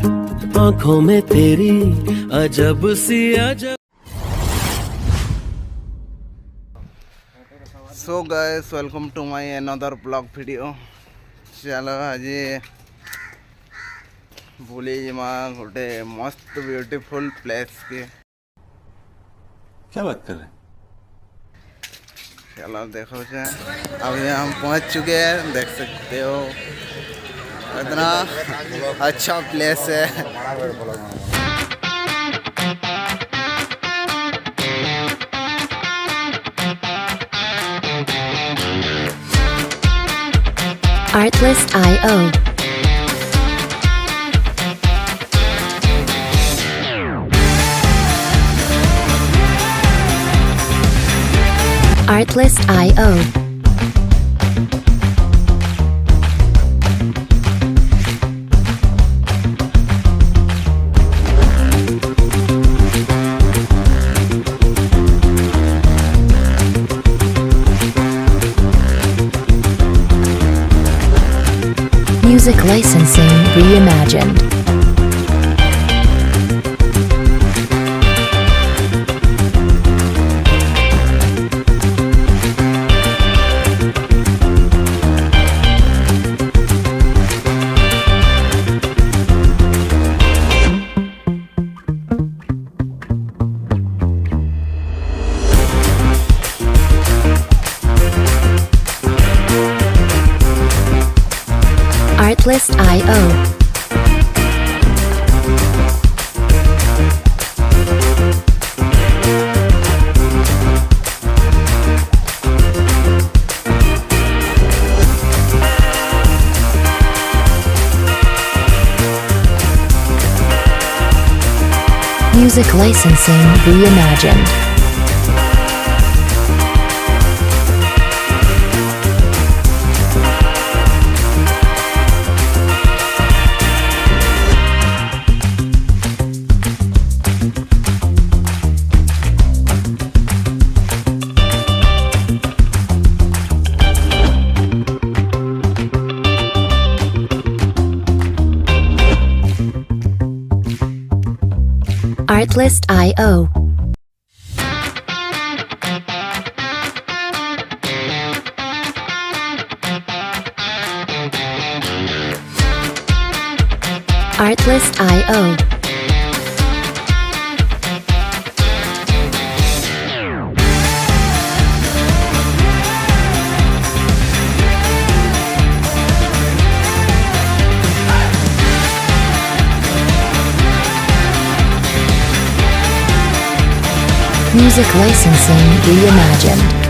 आंखों में तेरी अजब सी अजब। So guys welcome to my another blog video. चलो आज बुली जिमा गोटे मस्त ब्यूटीफुल प्लेस के। क्या बात कर रहे हैं? चलो देखो अभी हम पहुंच चुके हैं, देख सकते हो इतना अच्छा प्लेस है। Artlist.io Artlist.io Music licensing reimagined. Artlist.io Music licensing reimagined. Artlist.io Artlist.io Music licensing reimagined.